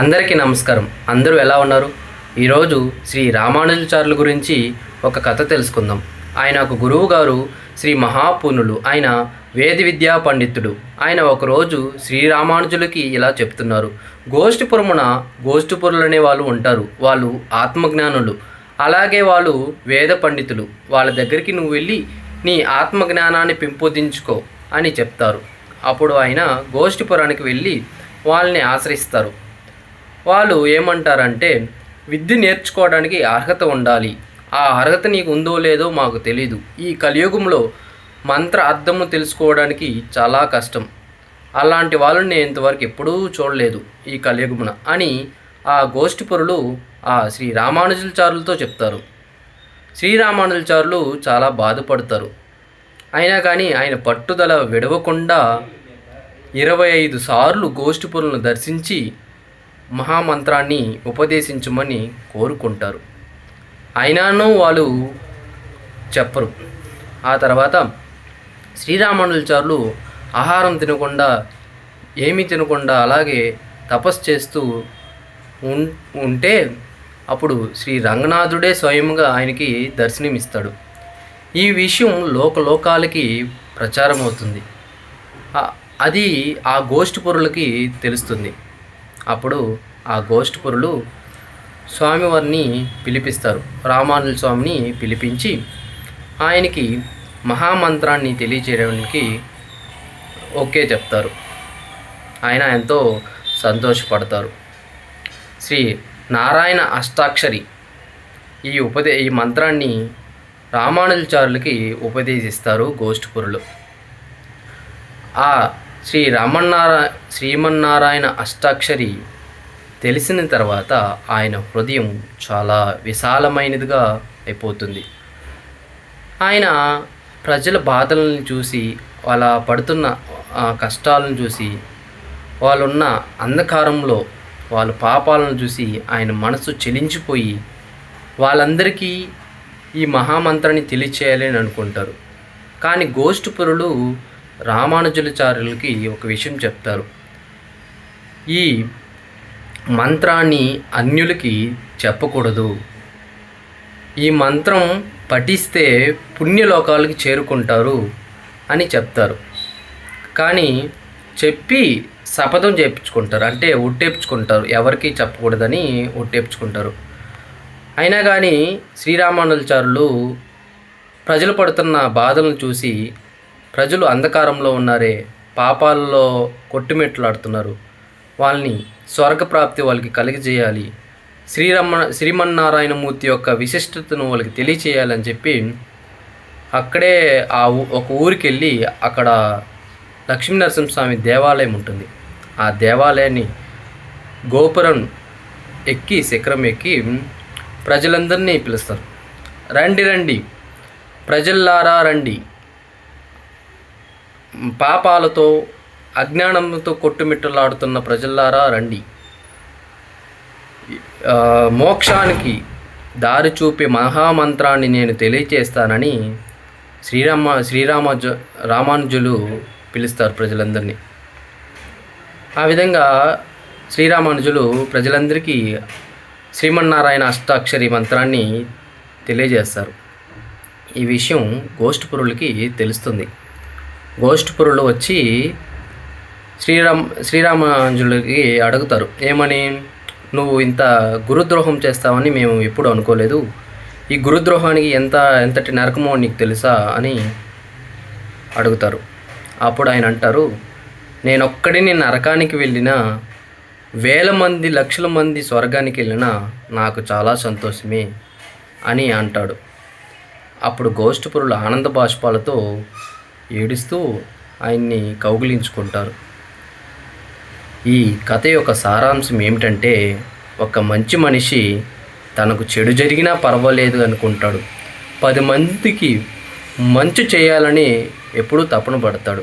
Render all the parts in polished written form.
అందరికీ నమస్కారం. అందరూ ఎలా ఉన్నారు? ఈరోజు శ్రీ రామానుజాచార్యుల గురించి ఒక కథ తెలుసుకుందాం. ఆయన ఒక గురువు గారు శ్రీ మహాపూర్ణులు. ఆయన వేద విద్యా పండితుడు. ఆయన ఒకరోజు శ్రీ రామానుజులకి ఇలా చెప్తున్నారు. గోష్ఠిపురులు అనే వాళ్ళు ఉంటారు. వాళ్ళు ఆత్మజ్ఞానులు, అలాగే వాళ్ళు వేద పండితులు. వాళ్ళ దగ్గరికి నువ్వు వెళ్ళి నీ ఆత్మజ్ఞానాన్ని పెంపొందించుకో అని చెప్తారు. అప్పుడు ఆయన గోష్ఠిపురానికి వెళ్ళి వాళ్ళని ఆశ్రయిస్తారు. వాళ్ళు ఏమంటారంటే, విద్య నేర్చుకోవడానికి అర్హత ఉండాలి. ఆ అర్హత నీకు ఉందో లేదో మాకు తెలీదు. ఈ కలియుగంలో మంత్ర అర్థము తెలుసుకోవడానికి చాలా కష్టం. అలాంటి వాళ్ళని నేను ఇంతవరకు ఎప్పుడూ చూడలేదు ఈ కలియుగమున అని ఆ గోష్ఠిపురులు ఆ శ్రీ రామానుజాచార్యులతో చెప్తారు. శ్రీరామానుజాచార్యులు చాలా బాధపడతారు. అయినా కానీ ఆయన పట్టుదల విడవకుండా 25 సార్లు గోష్ఠిపురులను దర్శించి మహామంత్రాన్ని ఉపదేశించమని కోరుకుంటారు. అయినాను వాళ్ళు చెప్పరు. ఆ తర్వాత శ్రీరామానుజాచార్యులు ఆహారం తినకుండా, ఏమీ తినకుండా అలాగే తపస్సు చేస్తూ ఉంటే అప్పుడు శ్రీ రంగనాథుడే స్వయంగా ఆయనకి దర్శనమిస్తాడు. ఈ విషయం లోకాలకి ప్రచారం అవుతుంది. అది ఆ గోష్ఠిపురులకి తెలుస్తుంది. అప్పుడు ఆ గోష్ఠిపురులు స్వామివారిని పిలిపిస్తారు. రామానుజ స్వామిని పిలిపించి ఆయనకి మహామంత్రాన్ని తెలియచేయడానికి ఓకే చెప్తారు. ఆయన ఎంతో సంతోషపడతారు. శ్రీ నారాయణ అష్టాక్షరి ఈ మంత్రాన్ని రామానుజాచార్యులకి ఉపదేశిస్తారు గోష్ఠిపురులు. ఆ శ్రీమన్నారాయణ అష్టాక్షరి తెలిసిన తర్వాత ఆయన హృదయం చాలా విశాలమైనదిగా అయిపోతుంది. ఆయన ప్రజల బాధలను చూసి, వాళ్ళ పడుతున్న కష్టాలను చూసి, వాళ్ళున్న అంధకారంలో వాళ్ళ పాపాలను చూసి ఆయన మనసు చెలించిపోయి వాళ్ళందరికీ ఈ మహామంత్రాన్ని తెలియచేయాలని అనుకుంటారు. కానీ గోష్ఠిపురులు రామానుజాచార్యులకి ఒక విషయం చెప్తారు. ఈ మంత్రాన్ని అన్యులకి చెప్పకూడదు. ఈ మంత్రం పఠిస్తే పుణ్యలోకాలకి చేరుకుంటారు అని చెప్తారు. కానీ చెప్పి శపథం చేయించుకుంటారు, అంటే ఒట్టేపించుకుంటారు. ఎవరికి చెప్పకూడదని ఒట్టేపించుకుంటారు. అయినా కానీ శ్రీరామానుజాచార్యులు ప్రజలు పడుతున్న బాధలను చూసి, ప్రజలు అంధకారంలో ఉన్నారే, పాపాలలో కొట్టుమిట్లాడుతున్నారు, వాళ్ళని స్వర్గప్రాప్తి వాళ్ళకి కలిగజేయాలి, శ్రీమన్నారాయణమూర్తి యొక్క విశిష్టతను వాళ్ళకి తెలియచేయాలని చెప్పి అక్కడే ఒక ఊరికి వెళ్ళి అక్కడ లక్ష్మీనరసింహస్వామి దేవాలయం ఉంటుంది. ఆ దేవాలయాన్ని గోపురం ఎక్కి, శిఖరం ఎక్కి ప్రజలందరినీ పిలుస్తారు. రండి ప్రజల్లారా రండి, పాపాలతో అజ్ఞానంతో కొట్టుమిట్టలాడుతున్న ప్రజల్లారా రండి, మోక్షానికి దారి చూపే మహామంత్రాన్ని నేను తెలియచేస్తానని రామానుజులు పిలుస్తారు ప్రజలందరినీ. ఆ విధంగా శ్రీరామానుజులు ప్రజలందరికీ శ్రీమన్నారాయణ అష్టాక్షరి మంత్రాన్ని తెలియజేస్తారు. ఈ విషయం గోష్ఠిపురులకి తెలుస్తుంది. గోష్ఠిపురులు వచ్చి శ్రీరామానుజులకి అడుగుతారు, ఏమని, నువ్వు ఇంత గురుద్రోహం చేస్తావని మేము ఎప్పుడు అనుకోలేదు. ఈ గురుద్రోహానికి ఎంతటి నరకమో నీకు తెలుసా అని అడుగుతారు. అప్పుడు ఆయన అంటారు, నేనొక్కడిని నరకానికి వెళ్ళినా, 1000 మంది 1,00,000 మంది స్వర్గానికి వెళ్ళినా నాకు చాలా సంతోషమే అని అంటాడు. అప్పుడు గోష్ఠిపురులు ఆనంద బాష్పాలతో ఏడుస్తూ ఆయన్ని కౌగిలించుకుంటారు. ఈ కథ యొక్క సారాంశం ఏమిటంటే, ఒక మంచి మనిషి తనకు చెడు జరిగినా పర్వాలేదు అనుకుంటాడు. 10 మందికి మంచి చేయాలని ఎప్పుడూ తపన పడతాడు.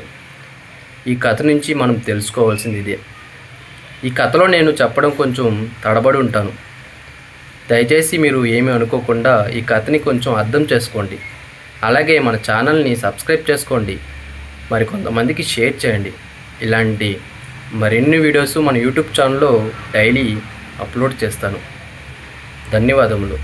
ఈ కథ నుంచి మనం తెలుసుకోవాల్సింది ఇదే. ఈ కథలో నేను చెప్పడం కొంచెం తడబడి ఉంటాను. దయచేసి మీరు ఏమీ అనుకోకుండా ఈ కథని కొంచెం అర్థం చేసుకోండి. అలాగే మన ఛానల్ని సబ్స్క్రైబ్ చేసుకోండి. మరి కొంతమందికి షేర్ చేయండి. ఇలాంటి మరిన్ని వీడియోస్ మన యూట్యూబ్ ఛానల్లో డైలీ అప్లోడ్ చేస్తాను. ధన్యవాదములు.